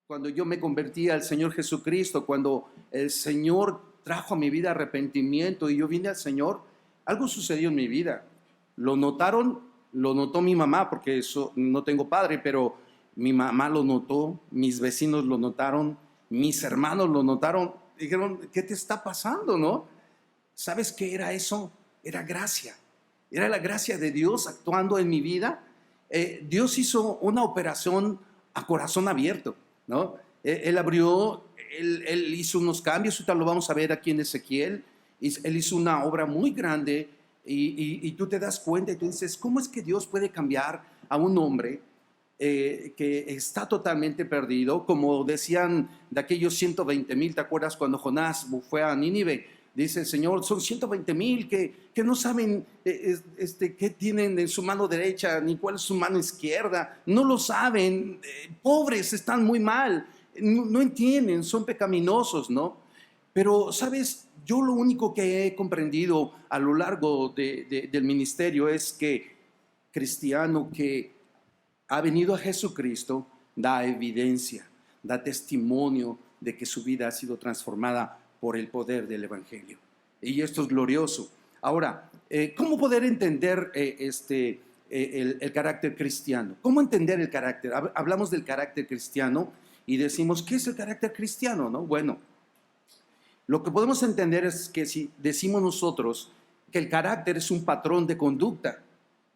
Cuando yo me convertí al Señor Jesucristo, cuando el Señor trajo a mi vida arrepentimiento y yo vine al Señor, algo sucedió en mi vida. Lo notaron, lo notó mi mamá, porque eso, no tengo padre, pero mi mamá lo notó, mis vecinos lo notaron, mis hermanos lo notaron. Dijeron, ¿qué te está pasando, no? ¿Sabes qué era eso? Era gracia. Era la gracia de Dios actuando en mi vida. Dios hizo una operación a corazón abierto, ¿no? Él abrió, él hizo unos cambios, ahorita lo vamos a ver aquí en Ezequiel. Él hizo una obra muy grande y tú te das cuenta y tú dices, ¿cómo es que Dios puede cambiar a un hombre que está totalmente perdido? Como decían de aquellos 120,000, ¿te acuerdas cuando Jonás fue a Nínive? Dice el Señor, son 120,000 que no saben qué tienen en su mano derecha ni cuál es su mano izquierda. No lo saben, pobres, están muy mal, no entienden, son pecaminosos, ¿no? Pero, ¿sabes? Yo lo único que he comprendido a lo largo del ministerio es que cristiano que ha venido a Jesucristo da evidencia, da testimonio de que su vida ha sido transformada por el poder del Evangelio. Y esto es glorioso. Ahora, ¿cómo poder entender el carácter cristiano? ¿Cómo entender el carácter? Hablamos del carácter cristiano y decimos, ¿qué es el carácter cristiano? ¿No? Bueno, lo que podemos entender es que si decimos nosotros que el carácter es un patrón de conducta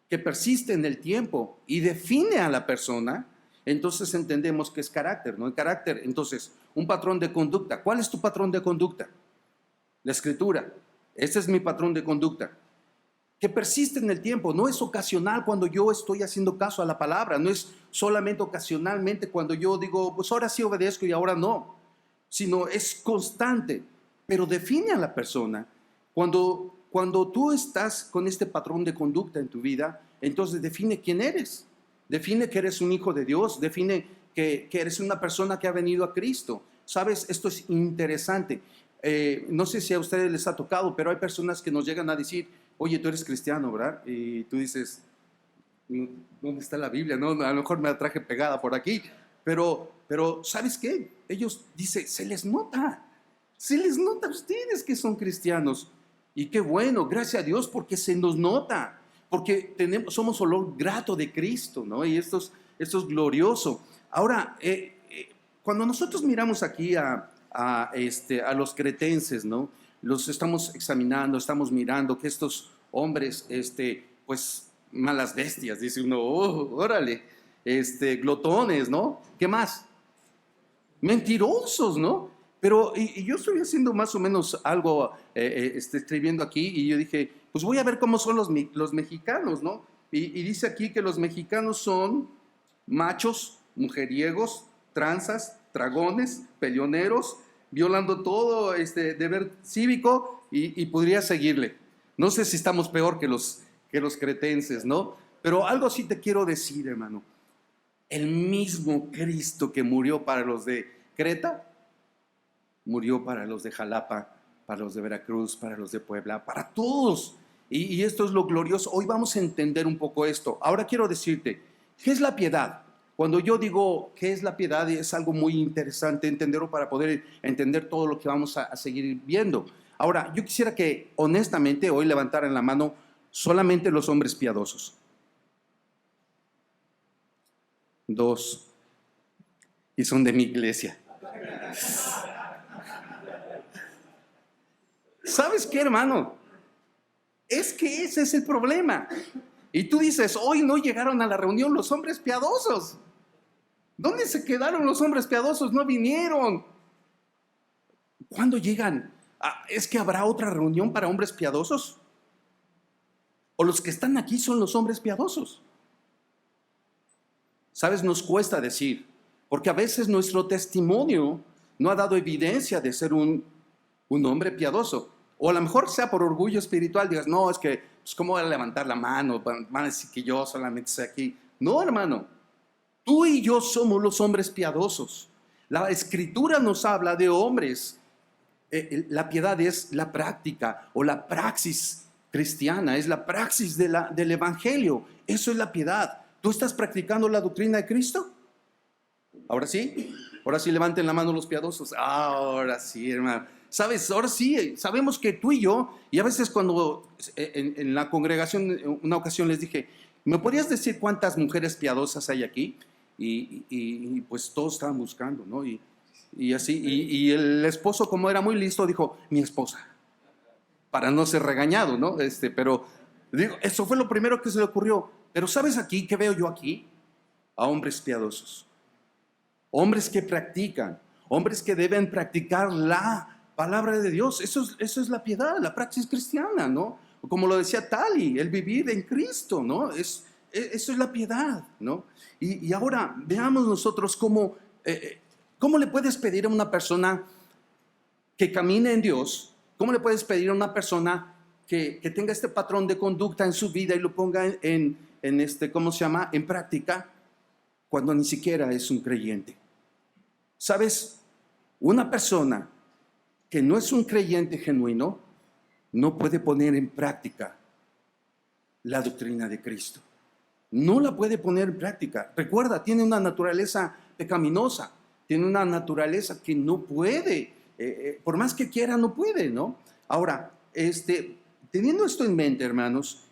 que persiste en el tiempo y define a la persona, entonces entendemos que es carácter, ¿no? El carácter, entonces, un patrón de conducta. ¿Cuál es tu patrón de conducta? La Escritura. Este es mi patrón de conducta. Que persiste en el tiempo, no es ocasional cuando yo estoy haciendo caso a la palabra, no es solamente ocasionalmente cuando yo digo, pues ahora sí obedezco y ahora no, sino es constante, pero define a la persona. Cuando tú estás con este patrón de conducta en tu vida, entonces define quién eres. Define que eres un hijo de Dios, define que eres una persona que ha venido a Cristo. ¿Sabes? Esto es interesante. No sé si a ustedes les ha tocado, pero hay personas que nos llegan a decir, oye, tú eres cristiano, ¿verdad? Y tú dices, ¿dónde está la Biblia? No, a lo mejor me la traje pegada por aquí. Pero ¿sabes qué? Ellos dicen, se les nota a ustedes que son cristianos. Y qué bueno, gracias a Dios, porque se nos nota, porque somos olor grato de Cristo, ¿no? Y esto es glorioso. Ahora, cuando nosotros miramos aquí a los cretenses, ¿no? Los estamos examinando, estamos mirando que estos hombres, pues, malas bestias, dice uno, oh, órale, glotones, ¿no? ¿Qué más? Mentirosos, ¿no? Pero y yo estoy haciendo más o menos algo, escribiendo aquí, y yo dije, pues voy a ver cómo son los mexicanos, ¿no? Y dice aquí que los mexicanos son machos, mujeriegos, tranzas, dragones, peleoneros, violando todo deber cívico, y podría seguirle. No sé si estamos peor que los cretenses, ¿no? Pero algo sí te quiero decir, hermano. El mismo Cristo que murió para los de Creta, murió para los de Jalapa, para los de Veracruz, para los de Puebla, para todos. Y esto es lo glorioso. Hoy vamos a entender un poco esto. Ahora quiero decirte, ¿qué es la piedad? Cuando yo digo qué es la piedad, es algo muy interesante entenderlo para poder entender todo lo que vamos a seguir viendo. Ahora, yo quisiera que honestamente hoy levantaran la mano solamente los hombres piadosos. 2. Y son de mi iglesia. ¿Sabes qué, hermano? Es que ese es el problema. Y tú dices, hoy no llegaron a la reunión los hombres piadosos. ¿Dónde se quedaron los hombres piadosos? No vinieron. ¿Cuándo llegan? ¿Es que habrá otra reunión para hombres piadosos? ¿O los que están aquí son los hombres piadosos? ¿Sabes? Nos cuesta decir, porque a veces nuestro testimonio no ha dado evidencia de ser un hombre piadoso. O a lo mejor sea por orgullo espiritual, digas, no, es que, pues, ¿cómo voy a levantar la mano? Van a decir que yo solamente estoy aquí. No, hermano, tú y yo somos los hombres piadosos. La Escritura nos habla de hombres. La piedad es la práctica o la praxis cristiana, es la praxis del Evangelio. Eso es la piedad. ¿Tú estás practicando la doctrina de Cristo? ahora sí levanten la mano los piadosos. Ahora sí, hermano. Sabes, ahora sí, sabemos que tú y yo, y a veces cuando en la congregación, una ocasión les dije, ¿me podrías decir cuántas mujeres piadosas hay aquí? Pues todos estaban buscando, ¿no? Y así, y el esposo, como era muy listo, dijo, mi esposa, para no ser regañado, ¿no? Pero digo, eso fue lo primero que se le ocurrió. Pero ¿sabes aquí qué veo yo aquí? A hombres piadosos, hombres que practican, hombres que deben practicar la palabra de Dios. Eso es la piedad, la praxis cristiana, ¿no? Como lo decía Tali, el vivir en Cristo, ¿no? Eso es la piedad, ¿no? Y ahora veamos nosotros cómo le puedes pedir a una persona que camine en Dios, cómo le puedes pedir a una persona que tenga este patrón de conducta en su vida y lo ponga ¿cómo se llama? En práctica, cuando ni siquiera es un creyente. ¿Sabes? Una persona que no es un creyente genuino no puede poner en práctica la doctrina de Cristo. No la puede poner en práctica. Recuerda, tiene una naturaleza pecaminosa, tiene una naturaleza que no puede, por más que quiera, no puede, ¿no? Ahora, teniendo esto en mente, hermanos,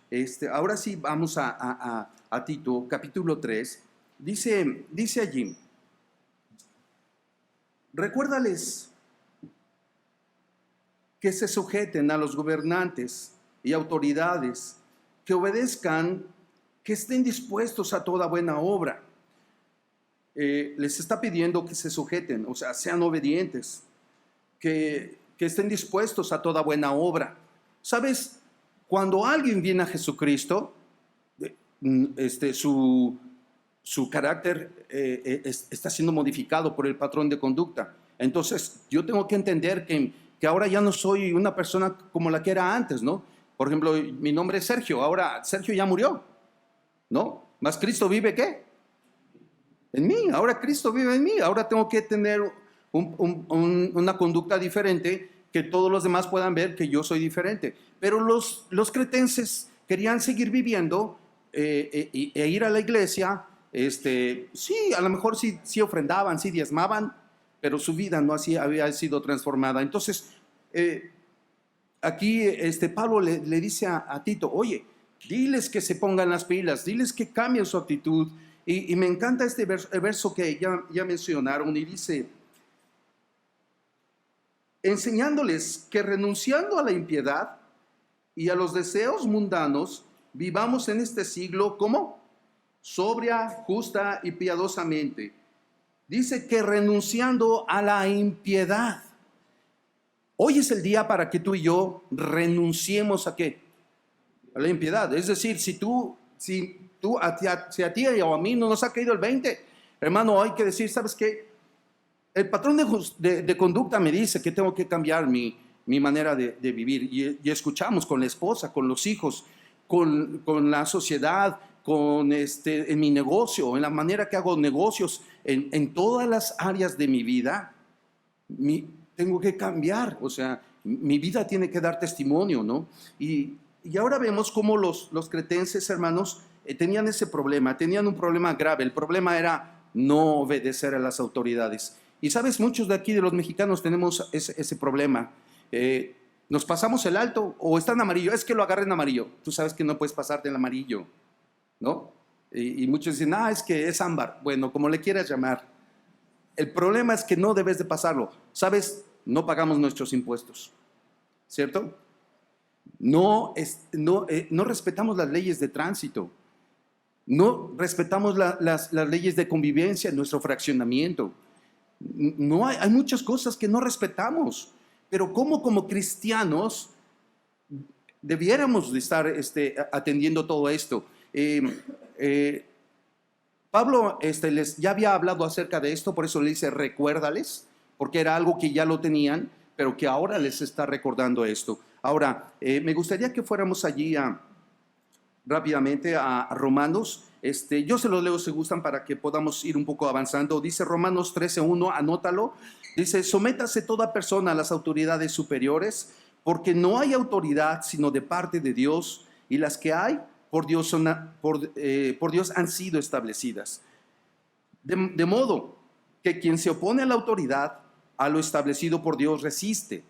ahora sí vamos a Tito, capítulo 3, dice allí, recuérdales que se sujeten a los gobernantes y autoridades, que obedezcan, que estén dispuestos a toda buena obra. Les está pidiendo que se sujeten, o sea, sean obedientes, que estén dispuestos a toda buena obra. ¿Sabes? Cuando alguien viene a Jesucristo, su carácter está siendo modificado por el patrón de conducta. Entonces, yo tengo que entender que ahora ya no soy una persona como la que era antes, ¿no? Por ejemplo, mi nombre es Sergio, ahora Sergio ya murió, ¿no? Más Cristo vive, ¿qué? En mí, ahora Cristo vive en mí, ahora tengo que tener una conducta diferente, que todos los demás puedan ver que yo soy diferente. Pero los cretenses querían seguir viviendo e ir a la iglesia, sí, a lo mejor sí ofrendaban, sí diezmaban, pero su vida no así había sido transformada. Entonces, aquí Pablo le dice a Tito, oye, diles que se pongan las pilas, diles que cambien su actitud. Y me encanta el verso que ya mencionaron, y dice, enseñándoles que renunciando a la impiedad y a los deseos mundanos, vivamos en este siglo, ¿cómo? Sobria, justa y piadosamente. Dice que renunciando a la impiedad. Hoy es el día para que tú y yo renunciemos ¿a qué? A la impiedad. Es decir, si a ti o a mí no nos ha caído el 20, hermano, hay que decir, ¿sabes qué? El patrón de conducta me dice que tengo que cambiar mi manera de vivir. Y escuchamos con la esposa, con los hijos, con la sociedad, en mi negocio, en la manera que hago negocios, en todas las áreas de mi vida, tengo que cambiar. O sea, mi vida tiene que dar testimonio, ¿no? Y ahora vemos cómo los cretenses, hermanos, tenían ese problema, tenían un problema grave. El problema era no obedecer a las autoridades. Y sabes, muchos de aquí, de los mexicanos, tenemos ese problema. Nos pasamos el alto o está en amarillo, es que lo agarren en amarillo. Tú sabes que no puedes pasarte en amarillo, ¿no? Y muchos dicen, es que es ámbar. Bueno, como le quieras llamar. El problema es que no debes de pasarlo. ¿Sabes? No pagamos nuestros impuestos, ¿cierto? No respetamos las leyes de tránsito. No respetamos las leyes de convivencia en nuestro fraccionamiento. No hay muchas cosas que no respetamos, pero como cristianos debiéramos de estar atendiendo todo esto. Pablo ya había hablado acerca de esto, por eso le dice recuérdales, porque era algo que ya lo tenían, pero que ahora les está recordando esto. Ahora, me gustaría que fuéramos allí rápidamente a Romanos. Yo se los leo si gustan para que podamos ir un poco avanzando. Dice Romanos 13:1, anótalo. Dice, sométase toda persona a las autoridades superiores, porque no hay autoridad sino de parte de Dios, y las que hay por Dios han sido establecidas. De modo que quien se opone a la autoridad, a lo establecido por Dios, resiste.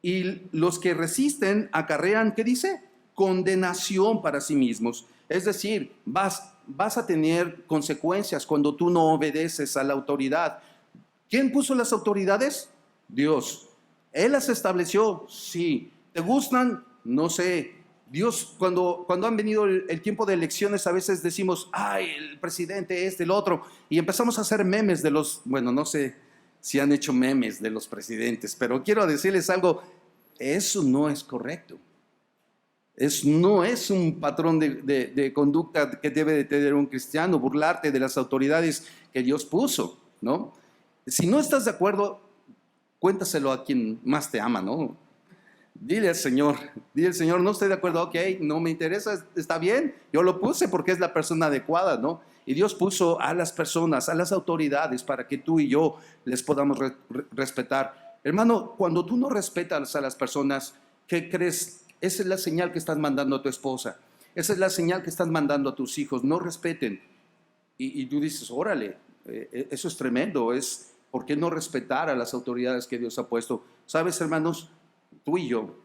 Y los que resisten acarrean, ¿qué dice? Condenación para sí mismos. Es decir, vas a tener consecuencias cuando tú no obedeces a la autoridad. ¿Quién puso las autoridades? Dios. ¿Él las estableció? Sí. ¿Te gustan? No sé. Dios, cuando han venido el tiempo de elecciones, a veces decimos, ay, el presidente este, el otro, y empezamos a hacer memes de los, bueno, no sé si han hecho memes de los presidentes, pero quiero decirles algo, eso no es correcto. No es un patrón de conducta que debe de tener un cristiano, burlarte de las autoridades que Dios puso, ¿no? Si no estás de acuerdo, cuéntaselo a quien más te ama, ¿no? Dile al Señor, no estoy de acuerdo, ok, no me interesa, está bien, yo lo puse porque es la persona adecuada, ¿no? Y Dios puso a las personas, a las autoridades, para que tú y yo les podamos respetar. Hermano, cuando tú no respetas a las personas, ¿qué crees? Esa es la señal que estás mandando a tu esposa, esa es la señal que estás mandando a tus hijos, no respeten. Y tú dices, órale, eso es tremendo, ¿por qué no respetar a las autoridades que Dios ha puesto? ¿Sabes, hermanos? Tú y yo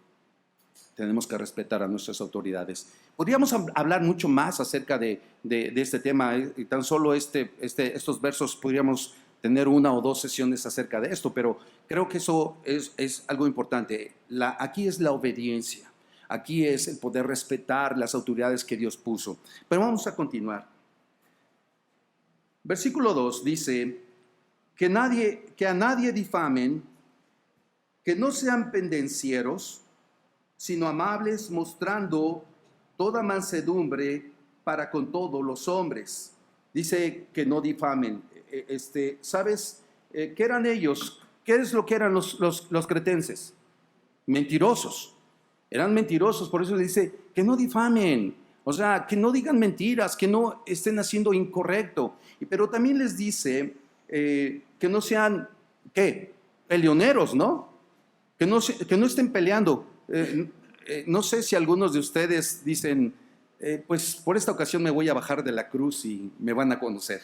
tenemos que respetar a nuestras autoridades. Podríamos hablar mucho más acerca de este tema, y tan solo estos versos podríamos tener 1 o 2 sesiones acerca de esto, pero creo que eso es algo importante. Aquí es la obediencia, aquí es el poder respetar las autoridades que Dios puso. Pero vamos a continuar. Versículo 2 dice, que a nadie difamen, que no sean pendencieros, sino amables, mostrando toda mansedumbre para con todos los hombres. Dice que no difamen. ¿Sabes qué eran ellos? ¿Qué es lo que eran los cretenses? Mentirosos. Eran mentirosos, por eso dice que no difamen. O sea, que no digan mentiras, que no estén haciendo incorrecto. Pero también les dice que no sean, ¿qué? Peleoneros, ¿no? Que no estén peleando. No sé si algunos de ustedes dicen, pues por esta ocasión me voy a bajar de la cruz y me van a conocer.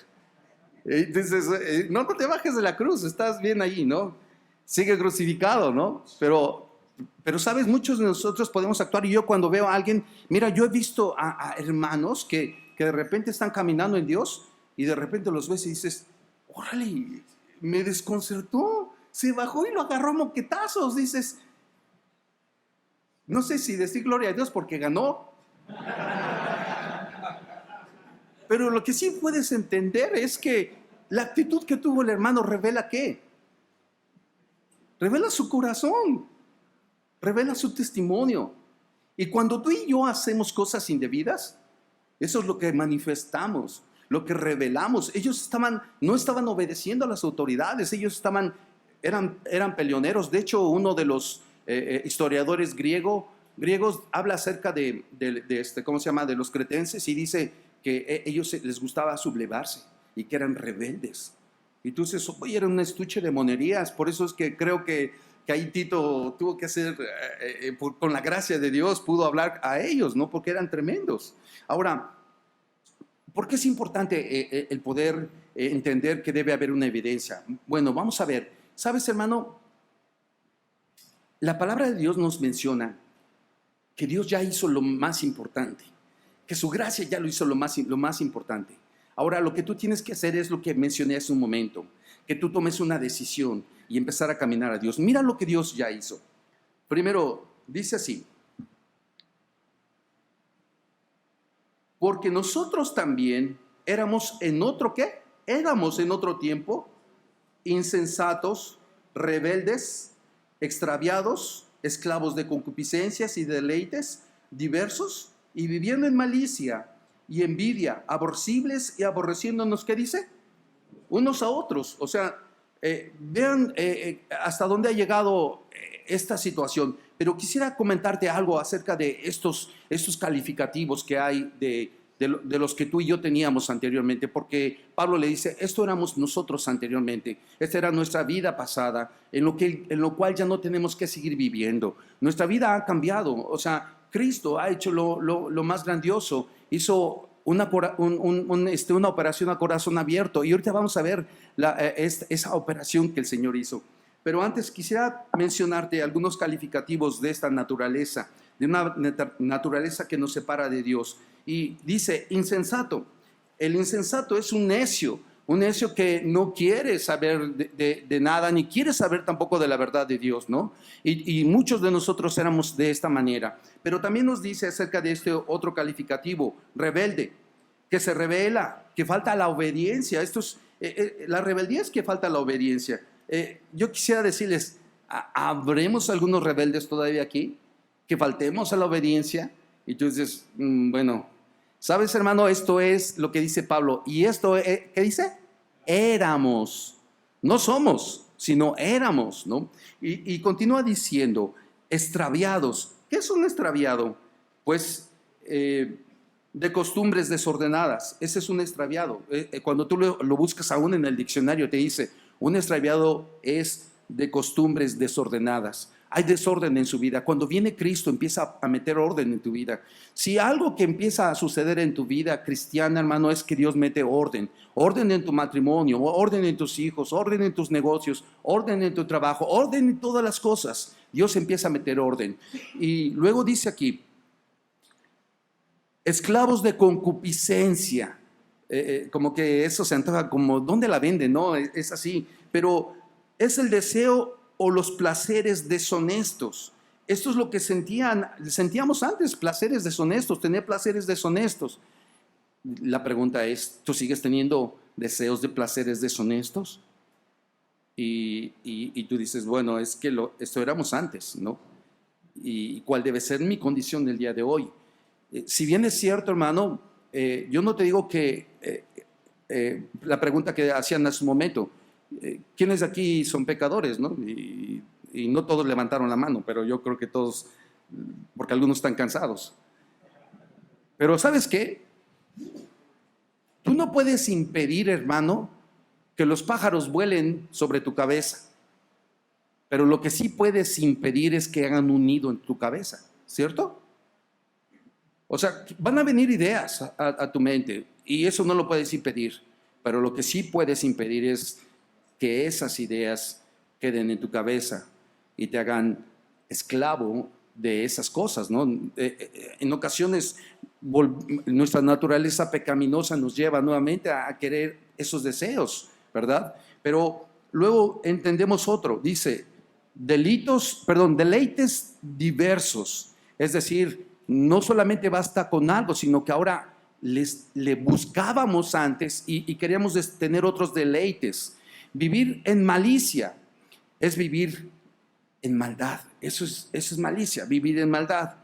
Entonces, no te bajes de la cruz, estás bien ahí, ¿no? Sigue crucificado, ¿no? Pero sabes, muchos de nosotros podemos actuar, y yo cuando veo a alguien, mira, yo he visto a hermanos que de repente están caminando en Dios y de repente los ves y dices, órale, me desconcertó. Se bajó y lo agarró a moquetazos. Dices, no sé si decir gloria a Dios porque ganó. Pero lo que sí puedes entender es que la actitud que tuvo el hermano revela ¿qué? Revela su corazón, revela su testimonio. Y cuando tú y yo hacemos cosas indebidas, eso es lo que manifestamos, lo que revelamos. Ellos no estaban obedeciendo a las autoridades, ellos eran peleoneros. De hecho, uno de los historiadores griegos habla acerca de ¿cómo se llama? De los cretenses, y dice que ellos les gustaba sublevarse y que eran rebeldes. Y tú dices, oye, era un estuche de monerías. Por eso es que creo que ahí Tito tuvo que hacer, con la gracia de Dios, pudo hablar a ellos, ¿no? Porque eran tremendos. Ahora, ¿por qué es importante el poder entender que debe haber una evidencia? Bueno, vamos a ver. ¿Sabes, hermano? La palabra de Dios nos menciona que Dios ya hizo lo más importante, que su gracia ya lo hizo lo más importante. Ahora, lo que tú tienes que hacer es lo que mencioné hace un momento, que tú tomes una decisión y empezar a caminar a Dios. Mira lo que Dios ya hizo. Primero, dice así, porque nosotros también éramos en otro, ¿qué? Éramos en otro tiempo insensatos, rebeldes, extraviados, esclavos de concupiscencias y deleites diversos, y viviendo en malicia y envidia, aborrecibles y aborreciéndonos, ¿qué dice? Unos a otros. O sea, vean hasta dónde ha llegado esta situación. Pero quisiera comentarte algo acerca de estos calificativos que hay de los que tú y yo teníamos anteriormente, porque Pablo le dice, esto éramos nosotros anteriormente, esta era nuestra vida pasada, en lo cual ya no tenemos que seguir viviendo. Nuestra vida ha cambiado. O sea, Cristo ha hecho lo más grandioso, hizo una operación a corazón abierto. Y ahorita vamos a ver esa operación que el Señor hizo. Pero antes quisiera mencionarte algunos calificativos de esta naturaleza, de una naturaleza que nos separa de Dios. Y dice, insensato. El insensato es un necio que no quiere saber de nada, ni quiere saber tampoco de la verdad de Dios, ¿no? Y muchos de nosotros éramos de esta manera. Pero también nos dice acerca de este otro calificativo, rebelde, que se rebela, que falta la obediencia. La rebeldía es que falta la obediencia. Yo quisiera decirles, ¿habremos algunos rebeldes todavía aquí? Que faltemos a la obediencia. Y tú dices, bueno, ¿sabes, hermano? Esto es lo que dice Pablo. Y esto, ¿qué dice? Éramos. No somos, sino éramos, ¿no? Y continúa diciendo, extraviados. ¿Qué es un extraviado? Pues de costumbres desordenadas. Ese es un extraviado. Cuando tú lo buscas aún en el diccionario, te dice, un extraviado es de costumbres desordenadas. Hay desorden en su vida. Cuando viene Cristo empieza a meter orden en tu vida. Si algo que empieza a suceder en tu vida cristiana, hermano, es que Dios mete orden. Orden en tu matrimonio, orden en tus hijos, orden en tus negocios, orden en tu trabajo, orden en todas las cosas. Dios empieza a meter orden. Y luego dice aquí, esclavos de concupiscencia. Como que eso se antoja como, ¿dónde la venden? No, es así. Pero es el deseo o los placeres deshonestos. Esto es lo que sentíamos antes, placeres deshonestos, tener placeres deshonestos. La pregunta es, ¿tú sigues teniendo deseos de placeres deshonestos? Y tú dices, bueno, es que esto éramos antes, ¿no? ¿Y cuál debe ser mi condición del día de hoy? Si bien es cierto, hermano, yo no te digo que la pregunta que hacían hace un momento, ¿quiénes de aquí son pecadores, no? Y no todos levantaron la mano, pero yo creo que todos, porque algunos están cansados. Pero ¿sabes qué? Tú no puedes impedir, hermano, que los pájaros vuelen sobre tu cabeza. Pero lo que sí puedes impedir es que hagan un nido en tu cabeza, ¿cierto? O sea, van a venir ideas a tu mente y eso no lo puedes impedir. Pero lo que sí puedes impedir es que esas ideas queden en tu cabeza y te hagan esclavo de esas cosas, ¿no? En ocasiones nuestra naturaleza pecaminosa nos lleva nuevamente a querer esos deseos, ¿verdad? Pero luego entendemos otro, dice, deleites diversos, es decir, no solamente basta con algo, sino que ahora le buscábamos antes y queríamos tener otros deleites. Vivir en malicia es vivir en maldad. Eso es malicia, vivir en maldad.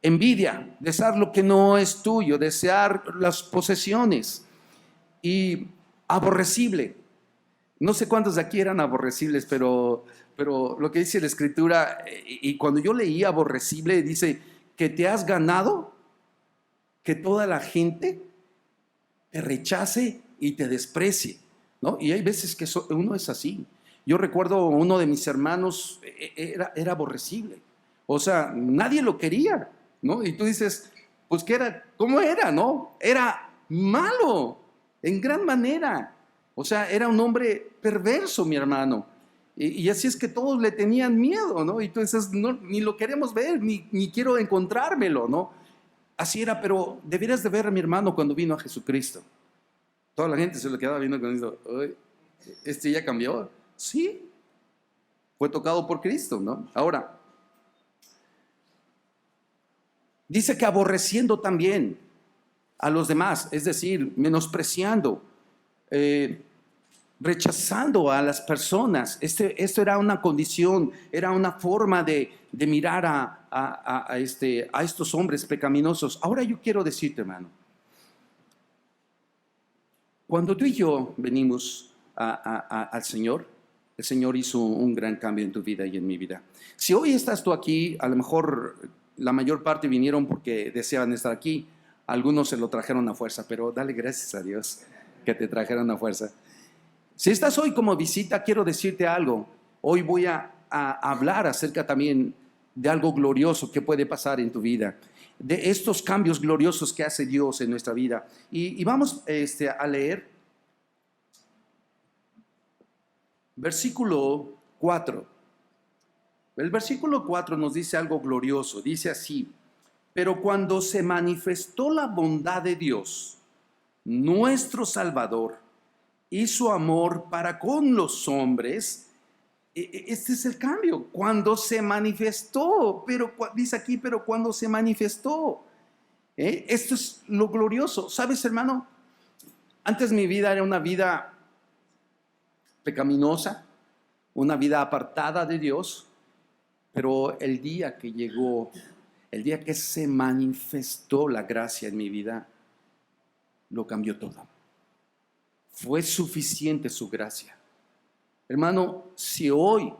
Envidia, desear lo que no es tuyo, desear las posesiones. Y aborrecible. No sé cuántos de aquí eran aborrecibles, pero lo que dice la Escritura, y cuando yo leí aborrecible, dice que te has ganado que toda la gente te rechace y te desprecie, ¿no? Y hay veces que uno es así. Yo recuerdo uno de mis hermanos era aborrecible. O sea, nadie lo quería, ¿no? Y tú dices, pues, ¿qué era? ¿Cómo era, no? Era malo, en gran manera. O sea, era un hombre perverso, mi hermano. Y así es que todos le tenían miedo, ¿no? Y tú dices, no, ni lo queremos ver, ni quiero encontrármelo, ¿no? Así era, pero debieras de ver a mi hermano cuando vino a Jesucristo. Toda la gente se lo quedaba viendo con eso. ¿Este ya cambió? Sí, fue tocado por Cristo, ¿no? Ahora, dice que aborreciendo también a los demás, es decir, menospreciando, rechazando a las personas. Esto era una condición, era una forma de mirar a estos hombres pecaminosos. Ahora yo quiero decirte, hermano, cuando tú y yo venimos al Señor, el Señor hizo un gran cambio en tu vida y en mi vida. Si hoy estás tú aquí, a lo mejor la mayor parte vinieron porque deseaban estar aquí. Algunos se lo trajeron a fuerza, pero dale gracias a Dios que te trajeron a fuerza. Si estás hoy como visita, quiero decirte algo. Hoy voy a hablar acerca también de algo glorioso que puede pasar en tu vida. de estos cambios gloriosos que hace Dios en nuestra vida. Y vamos a leer versículo 4. El versículo 4 nos dice algo glorioso. Dice así: pero cuando se manifestó la bondad de Dios, nuestro Salvador, y su amor para con los hombres, este es el cambio. Cuando se manifestó, pero dice aquí, pero cuando se manifestó. Esto es lo glorioso. ¿Sabes, hermano? Antes mi vida era una vida pecaminosa, una vida apartada de Dios, pero el día que llegó, el día que se manifestó la gracia en mi vida, lo cambió todo. Fue suficiente su gracia. Hermano, si hoy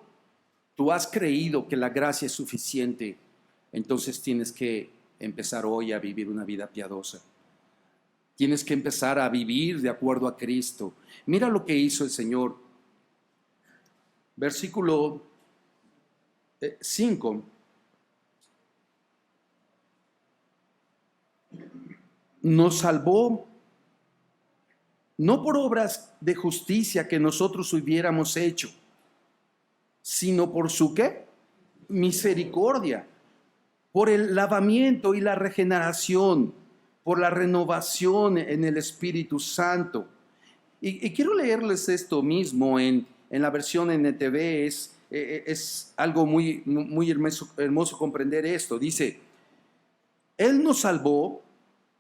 tú has creído que la gracia es suficiente, entonces tienes que empezar hoy a vivir una vida piadosa. Tienes que empezar a vivir de acuerdo a Cristo. Mira lo que hizo el Señor. Versículo 5. Nos salvó no por obras de justicia que nosotros hubiéramos hecho, sino por su ¿qué? Misericordia, por el lavamiento y la regeneración, por la renovación en el Espíritu Santo. Y quiero leerles esto mismo en la versión NTV. Es algo muy, muy hermoso comprender esto. Dice: Él nos salvó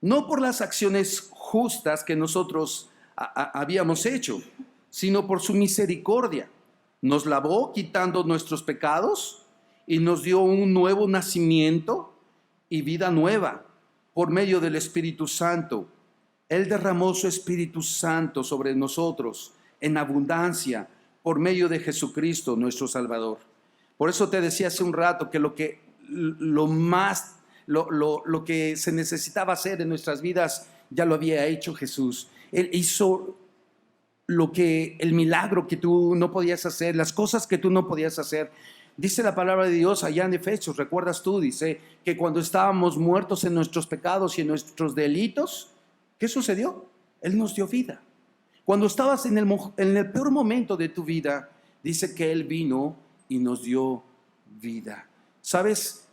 no por las acciones justas que nosotros habíamos hecho, sino por su misericordia. Nos lavó quitando nuestros pecados y nos dio un nuevo nacimiento y vida nueva por medio del Espíritu Santo. Él derramó su Espíritu Santo sobre nosotros en abundancia por medio de Jesucristo, nuestro Salvador. Por eso te decía hace un rato que lo que se necesitaba hacer en nuestras vidas ya lo había hecho Jesús. Él hizo el milagro que tú no podías hacer, las cosas que tú no podías hacer. Dice la palabra de Dios allá en Efesios, ¿recuerdas tú? Dice que cuando estábamos muertos en nuestros pecados y en nuestros delitos, ¿qué sucedió? Él nos dio vida. Cuando estabas en el peor momento de tu vida, dice que Él vino y nos dio vida. ¿Sabes?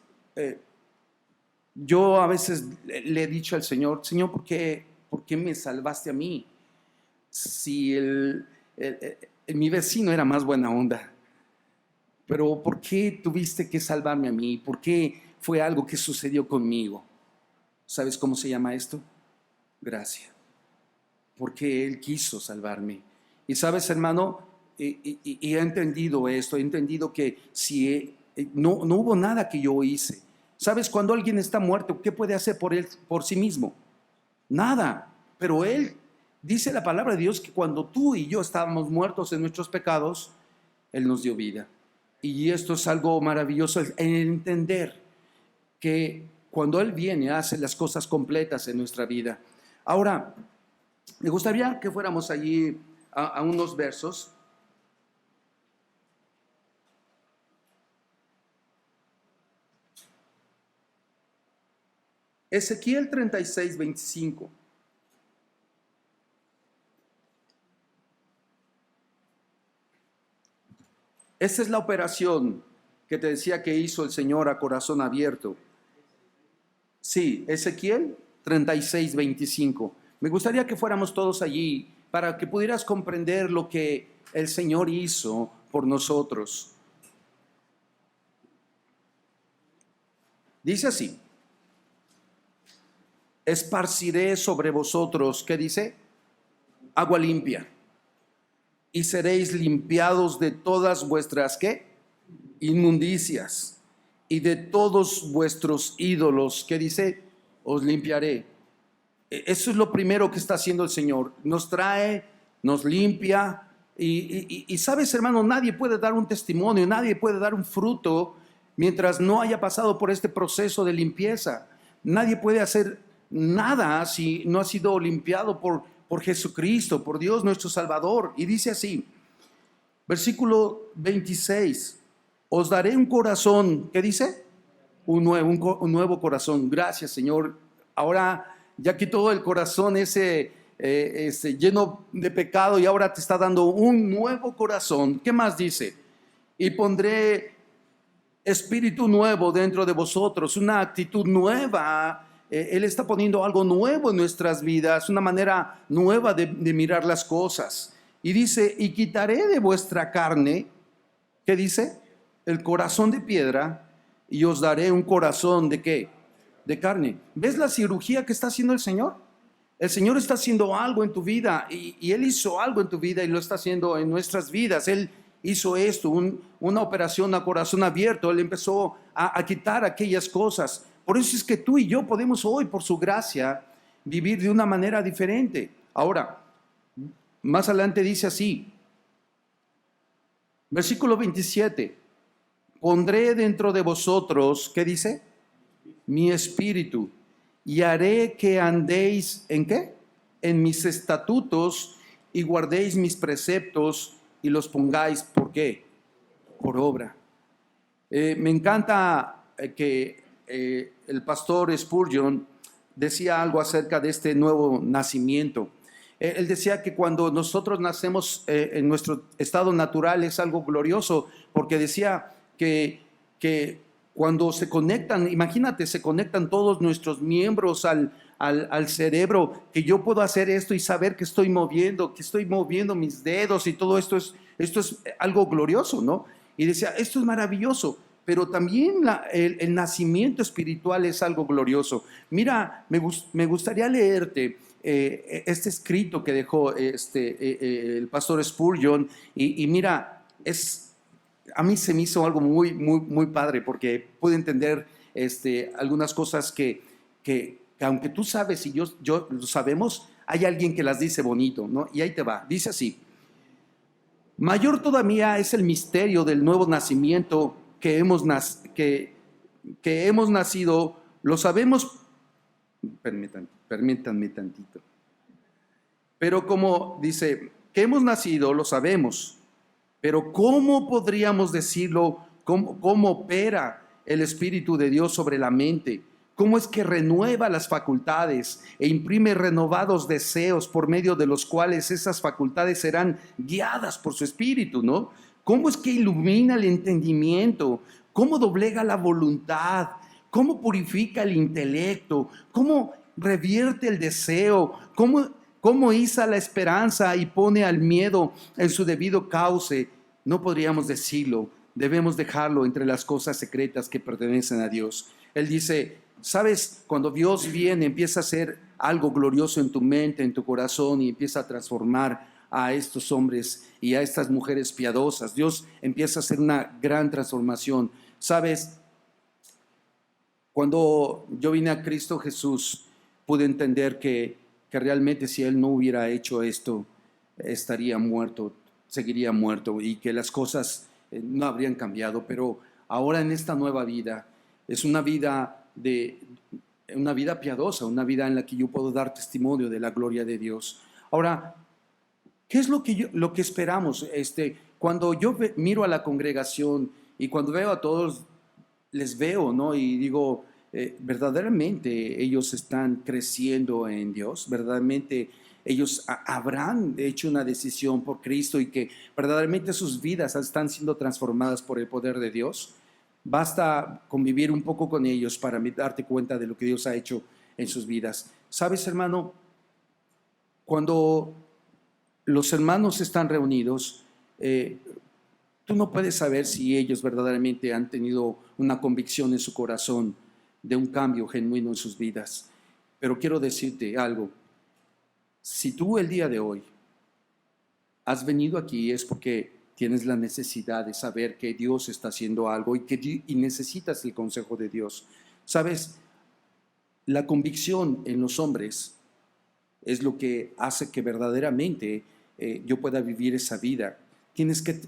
Yo a veces le he dicho al Señor: Señor, ¿por qué me salvaste a mí? Si mi vecino era más buena onda, pero ¿por qué tuviste que salvarme a mí? ¿Por qué fue algo que sucedió conmigo? ¿Sabes cómo se llama esto? Gracia. Porque Él quiso salvarme. Y sabes, hermano, y he entendido esto, he entendido que si no hubo nada que yo hice. ¿Sabes? Cuando alguien está muerto, ¿qué puede hacer por sí mismo? Nada. Pero Él, dice la palabra de Dios, que cuando tú y yo estábamos muertos en nuestros pecados, Él nos dio vida. Y esto es algo maravilloso, en entender que cuando Él viene, hace las cosas completas en nuestra vida. Ahora, me gustaría que fuéramos allí a unos versos. Ezequiel 36, 25. Esa es la operación que te decía que hizo el Señor a corazón abierto. Sí, Ezequiel 36, 25. Me gustaría que fuéramos todos allí para que pudieras comprender lo que el Señor hizo por nosotros. Dice así: esparciré sobre vosotros, ¿qué dice? Agua limpia. Y seréis limpiados de todas vuestras, ¿qué? Inmundicias. Y de todos vuestros ídolos, ¿qué dice? Os limpiaré. Eso es lo primero que está haciendo el Señor. Nos trae, nos limpia. Y sabes, hermano, nadie puede dar un testimonio, nadie puede dar un fruto mientras no haya pasado por este proceso de limpieza. Nadie puede hacer nada si no ha sido limpiado por Jesucristo, por Dios nuestro Salvador. Y dice así, versículo 26, os daré un corazón, ¿qué dice? un nuevo corazón. Gracias, Señor. Ahora ya quitó el corazón ese lleno de pecado y ahora te está dando un nuevo corazón. ¿Qué más dice? Y pondré espíritu nuevo dentro de vosotros, una actitud nueva. Él está poniendo algo nuevo en nuestras vidas, una manera nueva de mirar las cosas. Y dice, y quitaré de vuestra carne, ¿qué dice? El corazón de piedra, y os daré un corazón de ¿qué? De carne. ¿Ves la cirugía que está haciendo el Señor? El Señor está haciendo algo en tu vida y Él hizo algo en tu vida y lo está haciendo en nuestras vidas. Él hizo esto, una operación a corazón abierto. Él empezó a quitar aquellas cosas. Por eso es que tú y yo podemos hoy, por su gracia, vivir de una manera diferente. Ahora, más adelante dice así, versículo 27, pondré dentro de vosotros, ¿qué dice? Mi espíritu, y haré que andéis, ¿en qué? En mis estatutos y guardéis mis preceptos y los pongáis, ¿por qué? Por obra. Me encanta que el pastor Spurgeon decía algo acerca de este nuevo nacimiento. Él decía que cuando nosotros nacemos en nuestro estado natural es algo glorioso, porque decía que cuando se conectan, imagínate, se conectan todos nuestros miembros al cerebro, que yo puedo hacer esto y saber que estoy moviendo mis dedos y todo esto es algo glorioso, ¿no? Y decía, esto es maravilloso, pero también el nacimiento espiritual es algo glorioso. Mira, me gustaría leerte este escrito que dejó el pastor Spurgeon, y mira, a mí se me hizo algo muy, muy, muy padre, porque pude entender algunas cosas que aunque tú sabes y yo lo sabemos, hay alguien que las dice bonito, ¿no? Y ahí te va, dice así: mayor todavía es el misterio del nuevo nacimiento que hemos nacido, lo sabemos, permítanme tantito, pero como dice, que hemos nacido, lo sabemos, pero ¿cómo podríamos decirlo? ¿Cómo opera el Espíritu de Dios sobre la mente? ¿Cómo es que renueva las facultades e imprime renovados deseos por medio de los cuales esas facultades serán guiadas por su Espíritu, ¿no? ¿Cómo es que ilumina el entendimiento? ¿Cómo doblega la voluntad? ¿Cómo purifica el intelecto? ¿Cómo revierte el deseo? ¿Cómo iza la esperanza y pone al miedo en su debido cauce? No podríamos decirlo, debemos dejarlo entre las cosas secretas que pertenecen a Dios. Él dice, ¿sabes? Cuando Dios viene, empieza a hacer algo glorioso en tu mente, en tu corazón, y empieza a transformar a estos hombres y a estas mujeres piadosas. Dios empieza a hacer una gran transformación. ¿Sabes? Cuando yo vine a Cristo Jesús, pude entender que realmente si Él no hubiera hecho esto, estaría muerto, seguiría muerto, y que las cosas no habrían cambiado. Pero ahora en esta nueva vida, es una vida piadosa, una vida en la que yo puedo dar testimonio de la gloria de Dios. Ahora, ¿qué es lo que esperamos? Cuando yo miro a la congregación y cuando veo a todos, les veo, ¿no? Y digo, verdaderamente ellos están creciendo en Dios, verdaderamente ellos habrán hecho una decisión por Cristo y que verdaderamente sus vidas están siendo transformadas por el poder de Dios. Basta convivir un poco con ellos para darte cuenta de lo que Dios ha hecho en sus vidas. ¿Sabes, hermano? Cuando los hermanos están reunidos, tú no puedes saber si ellos verdaderamente han tenido una convicción en su corazón de un cambio genuino en sus vidas. Pero quiero decirte algo. Si tú el día de hoy has venido aquí, es porque tienes la necesidad de saber que Dios está haciendo algo y necesitas el consejo de Dios. ¿Sabes? La convicción en los hombres es lo que hace que verdaderamente yo pueda vivir esa vida. Tienes que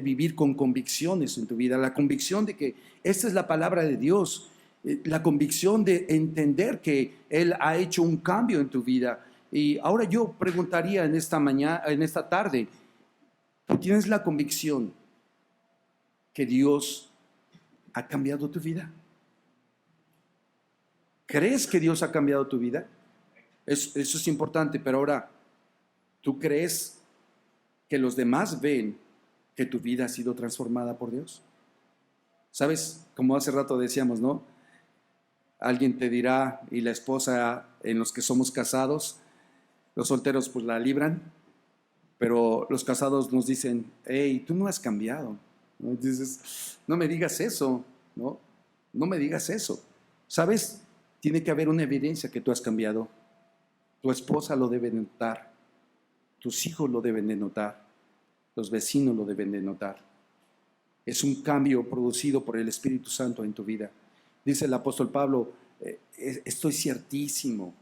vivir con convicciones en tu vida, la convicción de que esta es la palabra de Dios, la convicción de entender que Él ha hecho un cambio en tu vida. Y ahora yo preguntaría en esta tarde, ¿tú tienes la convicción que Dios ha cambiado tu vida? ¿Crees que Dios ha cambiado tu vida? Eso es importante, pero ahora, ¿tú crees que los demás ven que tu vida ha sido transformada por Dios? ¿Sabes? Como hace rato decíamos, ¿no? Alguien te dirá, y la esposa en los que somos casados, los solteros pues la libran, pero los casados nos dicen, hey, tú no has cambiado, ¿no? Dices, no me digas eso, ¿no? No me digas eso. ¿Sabes? Tiene que haber una evidencia que tú has cambiado. Tu esposa lo debe notar, tus hijos lo deben de notar, los vecinos lo deben de notar. Es un cambio producido por el Espíritu Santo en tu vida. Dice el apóstol Pablo, estoy ciertísimo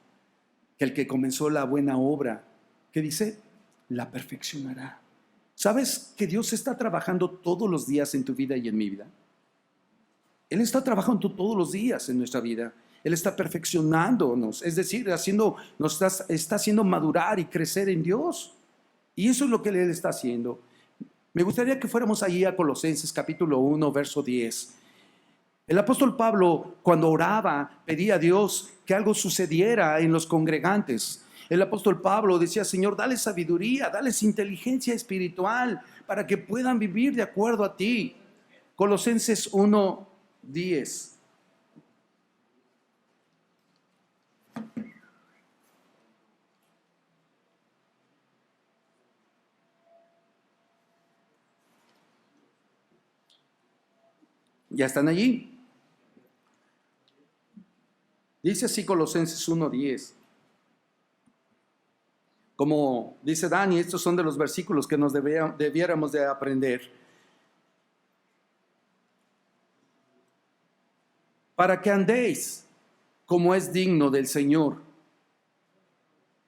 que el que comenzó la buena obra, ¿qué dice? La perfeccionará. ¿Sabes que Dios está trabajando todos los días en tu vida y en mi vida? Él está trabajando todos los días en nuestra vida. Él está perfeccionándonos, es decir, está haciendo madurar y crecer en Dios. Y eso es lo que Él está haciendo. Me gustaría que fuéramos allí a Colosenses capítulo 1, verso 10. El apóstol Pablo, cuando oraba, pedía a Dios que algo sucediera en los congregantes. El apóstol Pablo decía, Señor, dale sabiduría, dales inteligencia espiritual para que puedan vivir de acuerdo a ti. Colosenses 1, 10. ¿Ya están allí? Dice así Colosenses 1:10. Como dice Dani, estos son de los versículos que nos debiéramos de aprender. Para que andéis como es digno del Señor.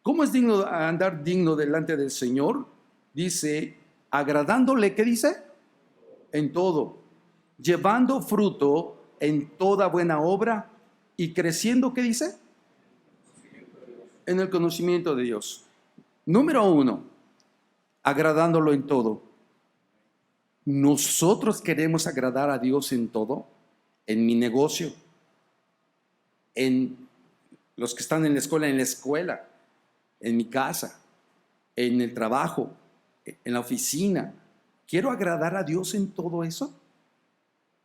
¿Cómo es digno andar digno delante del Señor? Dice, agradándole, ¿qué dice? En todo, llevando fruto en toda buena obra y creciendo, ¿qué dice? En el conocimiento de Dios. Número 1, agradándolo en todo. Nosotros queremos agradar a Dios en todo, en mi negocio, en los que están en la escuela, en mi casa, en el trabajo, en la oficina. ¿Quiero agradar a Dios en todo eso?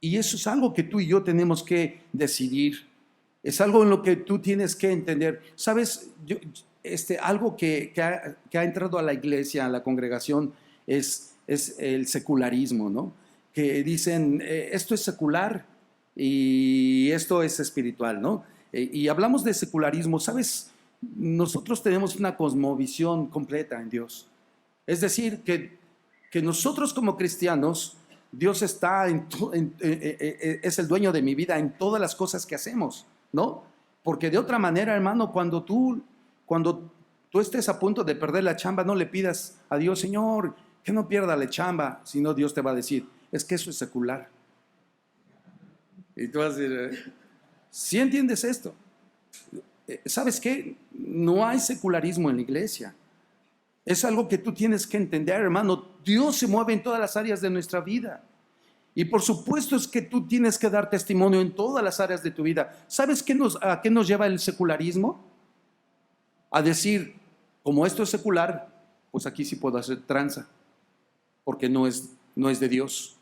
Y eso es algo que tú y yo tenemos que decidir. Es algo en lo que tú tienes que entender. ¿Sabes? Algo que ha entrado a la iglesia, a la congregación, es el secularismo, ¿no? Que dicen, esto es secular y esto es espiritual, ¿no? Y hablamos de secularismo, ¿sabes? Nosotros tenemos una cosmovisión completa en Dios. Es decir, que nosotros como cristianos, Dios está es el dueño de mi vida en todas las cosas que hacemos, ¿no? Porque de otra manera, hermano, cuando tú estés a punto de perder la chamba, no le pidas a Dios, Señor, que no pierda la chamba, sino Dios te va a decir, es que eso es secular. Y tú vas a decir, ¿sí entiendes esto? ¿Sabes qué? No hay secularismo en la iglesia. Es algo que tú tienes que entender, hermano. Dios se mueve en todas las áreas de nuestra vida. Y por supuesto es que tú tienes que dar testimonio en todas las áreas de tu vida. ¿Sabes a qué nos lleva el secularismo? A decir, como esto es secular, pues aquí sí puedo hacer tranza, porque no es de Dios.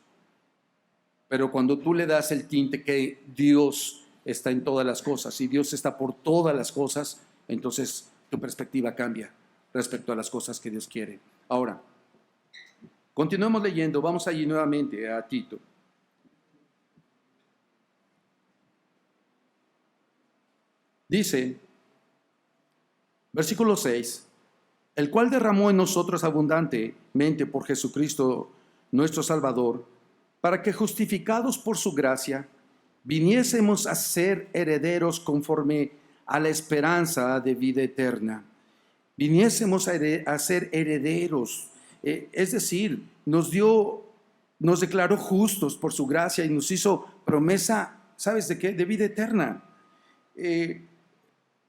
Pero cuando tú le das el tinte que Dios está en todas las cosas y Dios está por todas las cosas, entonces tu perspectiva cambia respecto a las cosas que Dios quiere. Ahora, continuemos leyendo, vamos allí nuevamente a Tito. Dice, versículo 6, el cual derramó en nosotros abundantemente por Jesucristo nuestro Salvador, para que justificados por su gracia, viniésemos a ser herederos conforme a la esperanza de vida eterna. Viniésemos a ser herederos, es decir, nos declaró justos por su gracia y nos hizo promesa, ¿sabes de qué? De vida eterna.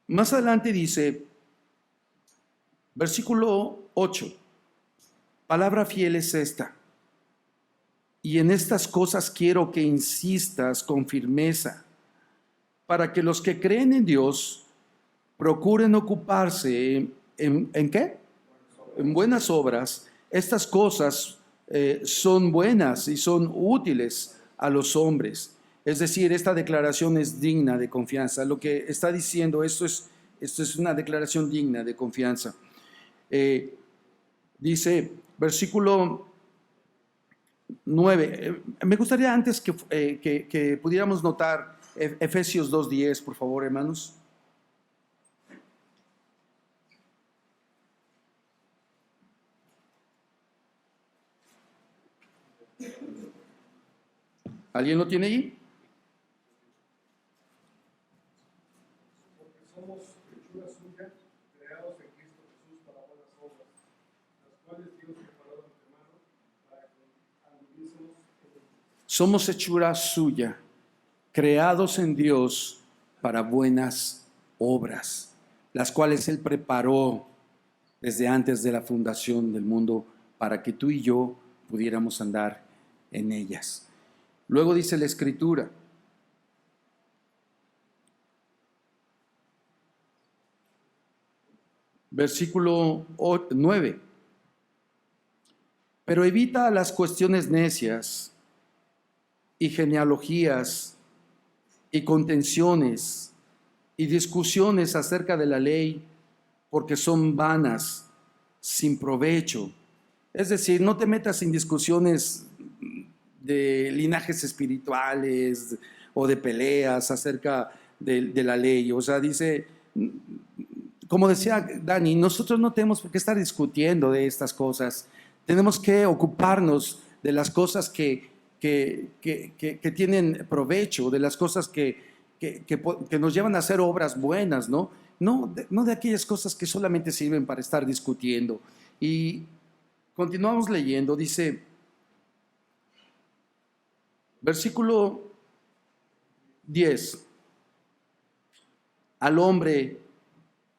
Más adelante dice, versículo 8, palabra fiel es esta, y en estas cosas quiero que insistas con firmeza, para que los que creen en Dios procuren ocuparse ¿en qué? En buenas obras. Estas cosas son buenas y son útiles a los hombres. Es decir, esta declaración es digna de confianza. Lo que está diciendo, esto es una declaración digna de confianza. Dice, versículo 9. Me gustaría antes que pudiéramos notar Efesios 2:10, por favor, hermanos. ¿Alguien lo tiene ahí? Porque somos hechura suya, creados en Cristo Jesús para buenas obras, las cuales Dios preparó de antemano para que anduviésemos en ellas. Somos hechura suya, creados en Dios para buenas obras, las cuales Él preparó desde antes de la fundación del mundo para que tú y yo pudiéramos andar en ellas. Luego dice la Escritura, versículo 9, pero evita las cuestiones necias y genealogías y contenciones y discusiones acerca de la ley, porque son vanas, sin provecho. Es decir, no te metas en discusiones de linajes espirituales o de peleas acerca de la ley. O sea, dice, como decía Dani, nosotros no tenemos por qué estar discutiendo de estas cosas. Tenemos que ocuparnos de las cosas que tienen provecho, de las cosas que nos llevan a hacer obras buenas, ¿no? No de aquellas cosas que solamente sirven para estar discutiendo. Y continuamos leyendo, dice, versículo 10, al hombre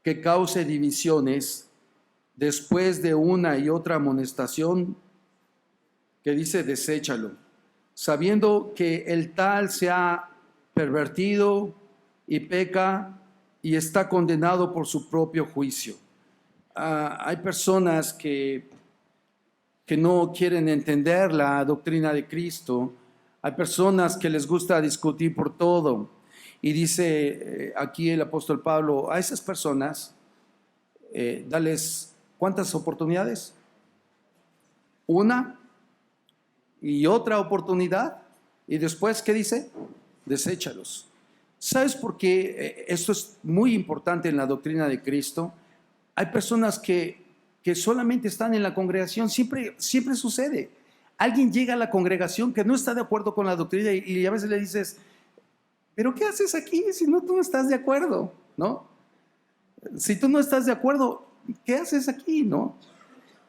que cause divisiones después de una y otra amonestación, que dice, deséchalo, sabiendo que el tal se ha pervertido y peca y está condenado por su propio juicio. Hay personas que no quieren entender la doctrina de Cristo. Hay personas que les gusta discutir por todo. Y dice aquí el apóstol Pablo, a esas personas, dales, ¿cuántas oportunidades? Una y otra oportunidad. Y después, ¿qué dice? Deséchalos. ¿Sabes por qué esto es muy importante en la doctrina de Cristo? Hay personas que solamente están en la congregación, siempre sucede. Alguien llega a la congregación que no está de acuerdo con la doctrina y a veces le dices, ¿pero qué haces aquí si tú no estás de acuerdo? ¿No? Si tú no estás de acuerdo, ¿qué haces aquí? ¿No?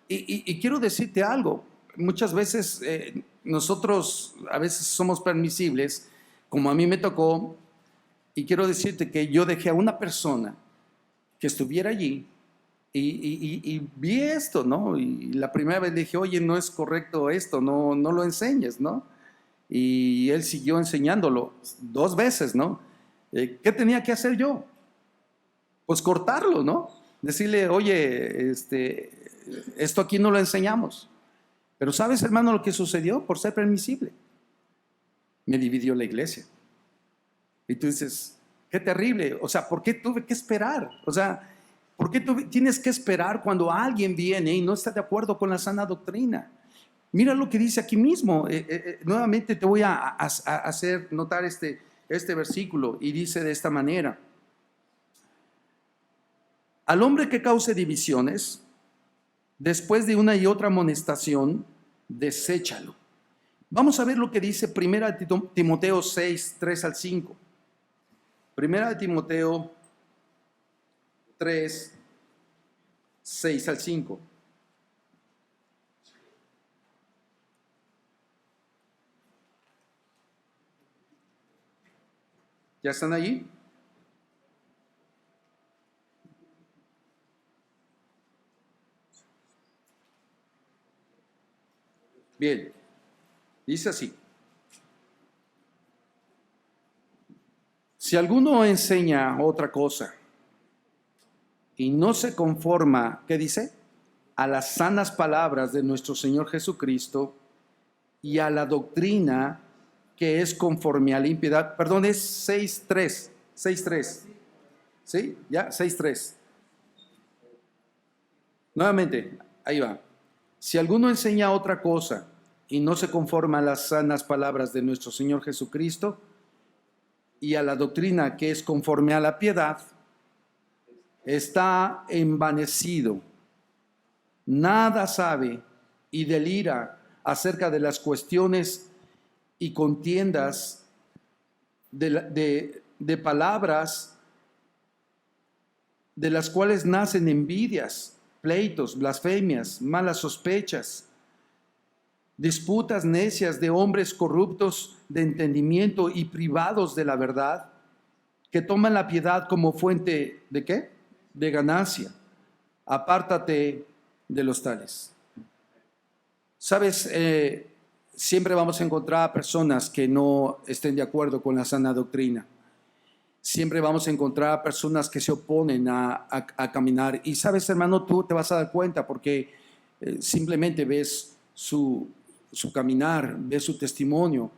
Y quiero decirte algo, muchas veces nosotros a veces somos permisibles, como a mí me tocó, y quiero decirte que yo dejé a una persona que estuviera allí y vi esto, ¿no? Y la primera vez le dije, oye, no es correcto esto, no lo enseñes, ¿no? Y él siguió enseñándolo 2 veces, ¿no? ¿Qué tenía que hacer yo? Pues cortarlo, ¿no? Decirle, oye, esto aquí no lo enseñamos. Pero ¿sabes, hermano, lo que sucedió? Por ser permisible, me dividió la iglesia. Y tú dices, qué terrible. O sea, ¿por qué tuve que esperar? O sea, ¿por qué tienes que esperar cuando alguien viene y no está de acuerdo con la sana doctrina? Mira lo que dice aquí mismo. Nuevamente te voy a hacer notar este versículo y dice de esta manera. Al hombre que cause divisiones, después de una y otra amonestación, deséchalo. Vamos a ver lo que dice 1 Timoteo 6, 3 al 5. 1 Timoteo 3, 6 al 5. ¿Ya están allí? Bien, dice así. Si alguno enseña otra cosa y no se conforma, ¿qué dice? A las sanas palabras de nuestro Señor Jesucristo y a la doctrina que es conforme a la impiedad. Perdón, es 6.3. 6.3. ¿Sí? ¿Ya? 6.3. Nuevamente, ahí va. Si alguno enseña otra cosa y no se conforma a las sanas palabras de nuestro Señor Jesucristo y a la doctrina que es conforme a la piedad, está envanecido, nada sabe y delira acerca de las cuestiones y contiendas de palabras, de las cuales nacen envidias, pleitos, blasfemias, malas sospechas, disputas necias de hombres corruptos de entendimiento y privados de la verdad, que toman la piedad como fuente ¿de qué? De ganancia. Apártate de los tales. Sabes, siempre vamos a encontrar personas que no estén de acuerdo con la sana doctrina. Siempre vamos a encontrar personas que se oponen a caminar. Y sabes, hermano, tú te vas a dar cuenta porque simplemente ves su caminar, ves su testimonio,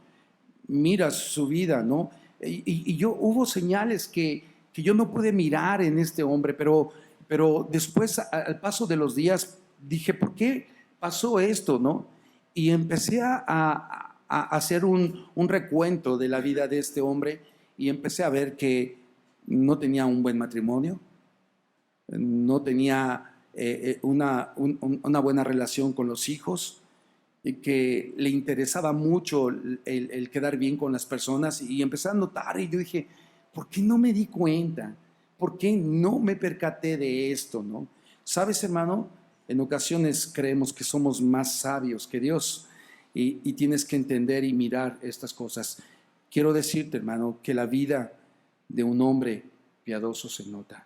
miras su vida, ¿no? Y yo hubo señales que yo no pude mirar en este hombre, pero después, al paso de los días, dije, ¿por qué pasó esto, no? Y empecé a hacer un recuento de la vida de este hombre y empecé a ver que no tenía un buen matrimonio, no tenía una buena relación con los hijos, y que le interesaba mucho el quedar bien con las personas, y empecé a notar y yo dije, ¿por qué no me di cuenta? ¿Por qué no me percaté de esto, no? ¿Sabes, hermano? En ocasiones creemos que somos más sabios que Dios y tienes que entender y mirar estas cosas. Quiero decirte, hermano, que la vida de un hombre piadoso se nota.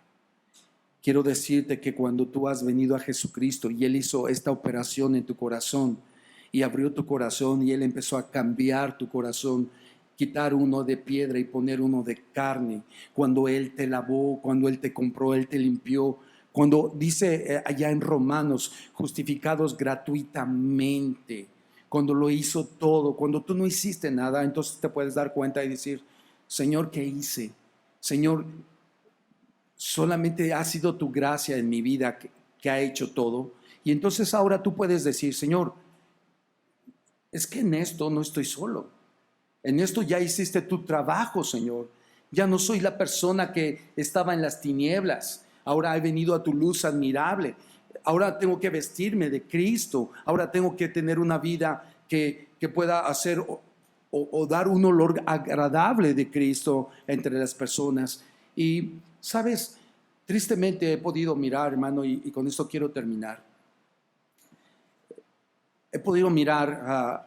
Quiero decirte que cuando tú has venido a Jesucristo y Él hizo esta operación en tu corazón y abrió tu corazón y Él empezó a cambiar tu corazón, quitar uno de piedra y poner uno de carne, cuando Él te lavó, cuando Él te compró, Él te limpió, cuando dice allá en Romanos, justificados gratuitamente, cuando lo hizo todo, cuando tú no hiciste nada, entonces te puedes dar cuenta y decir, Señor, ¿qué hice? Señor, solamente ha sido tu gracia en mi vida que ha hecho todo. Y entonces ahora tú puedes decir, Señor, es que en esto no estoy solo. En esto ya hiciste tu trabajo, Señor. Ya no soy la persona que estaba en las tinieblas. Ahora he venido a tu luz admirable. Ahora tengo que vestirme de Cristo. Ahora tengo que tener una vida que pueda hacer o dar un olor agradable de Cristo entre las personas. Y, ¿sabes? Tristemente he podido mirar, hermano, y con esto quiero terminar. He podido mirar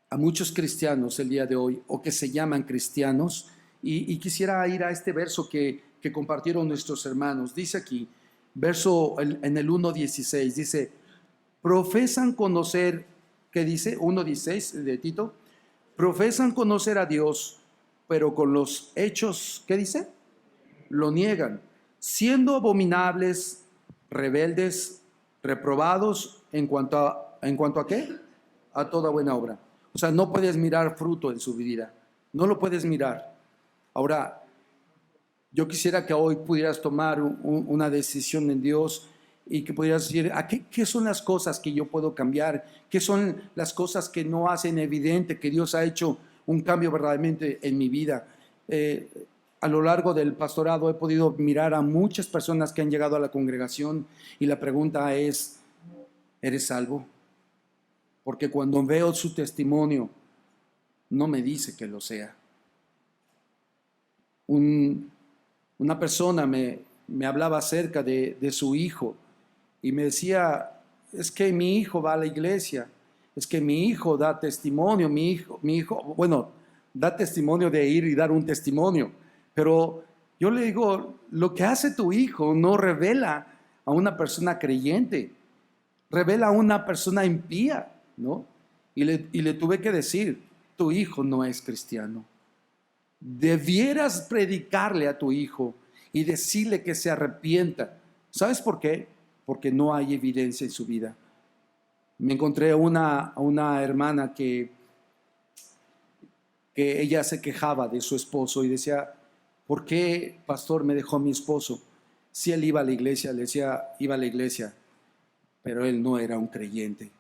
a muchos cristianos el día de hoy, o que se llaman cristianos, y quisiera ir a este verso que compartieron nuestros hermanos. Dice aquí, verso en el 1.16, dice, profesan conocer, ¿qué dice? 1.16 de Tito, profesan conocer a Dios, pero con los hechos, ¿qué dice? Lo niegan, siendo abominables, rebeldes, reprobados ¿en cuanto a qué? A toda buena obra. O sea, no puedes mirar fruto en su vida, no lo puedes mirar. Ahora, yo quisiera que hoy pudieras tomar una decisión en Dios y que pudieras decir, ¿qué son las cosas que yo puedo cambiar? ¿Qué son las cosas que no hacen evidente que Dios ha hecho un cambio verdaderamente en mi vida? A lo largo del pastorado he podido mirar a muchas personas que han llegado a la congregación y la pregunta es, ¿eres salvo? Porque cuando veo su testimonio, no me dice que lo sea. Una persona me hablaba acerca de su hijo y me decía, es que mi hijo va a la iglesia, es que mi hijo da testimonio, mi hijo, bueno, da testimonio de ir y dar un testimonio, pero yo le digo, lo que hace tu hijo no revela a una persona creyente, revela a una persona impía, ¿no? Y le tuve que decir, tu hijo no es cristiano. debieras predicarle a tu hijo y decirle que se arrepienta. ¿Sabes por qué? Porque no hay evidencia en su vida. Me encontré a una hermana que ella se quejaba de su esposo y decía, ¿por qué, pastor, me dejó mi esposo? Si él iba a la iglesia, le decía, iba a la iglesia, pero él no era un creyente.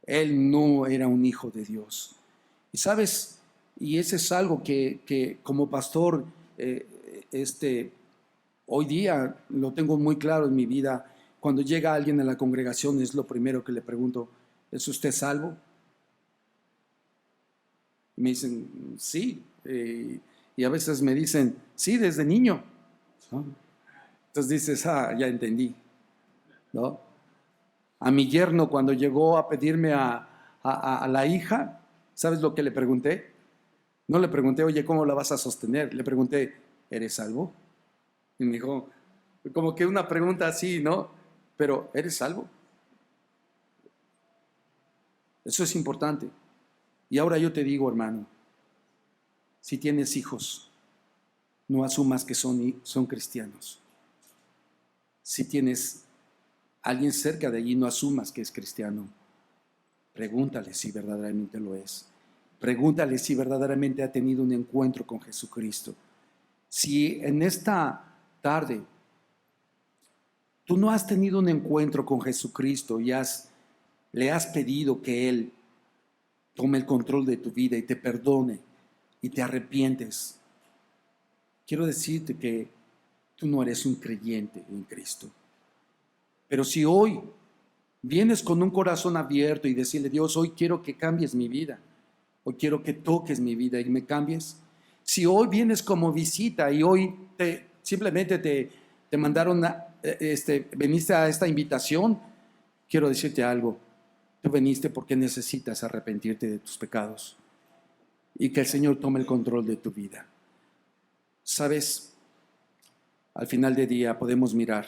Él no era un hijo de Dios. Y sabes, y ese es algo que como pastor, hoy día lo tengo muy claro en mi vida. Cuando llega alguien a la congregación es lo primero que le pregunto, ¿es usted salvo? Y me dicen, sí. Y a veces me dicen, sí, desde niño, ¿no? Entonces dices, ya entendí, ¿no? A mi yerno cuando llegó a pedirme a la hija, ¿sabes lo que le pregunté? No le pregunté, oye, ¿cómo la vas a sostener? Le pregunté, ¿eres salvo? Y me dijo, como que una pregunta así, ¿no? Pero, ¿eres salvo? Eso es importante. Y ahora yo te digo, hermano, si tienes hijos, no asumas que son cristianos. Si tienes alguien cerca de allí, no asumas que es cristiano. Pregúntale si verdaderamente lo es. Pregúntale si verdaderamente ha tenido un encuentro con Jesucristo. Si en esta tarde tú no has tenido un encuentro con Jesucristo y le has pedido que Él tome el control de tu vida y te perdone y te arrepientes, quiero decirte que tú no eres un creyente en Cristo. Pero si hoy vienes con un corazón abierto y decirle, Dios, hoy quiero que cambies mi vida, hoy quiero que toques mi vida y me cambies. Si hoy vienes como visita y hoy simplemente te mandaron, veniste a esta invitación, quiero decirte algo. Tú viniste porque necesitas arrepentirte de tus pecados y que el Señor tome el control de tu vida. ¿Sabes? Al final del día podemos mirar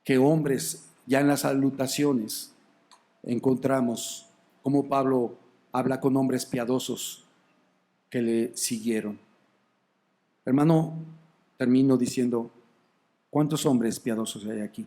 que hombres, ya en las salutaciones, encontramos cómo Pablo habla con hombres piadosos que le siguieron. Hermano, termino diciendo, ¿cuántos hombres piadosos hay aquí?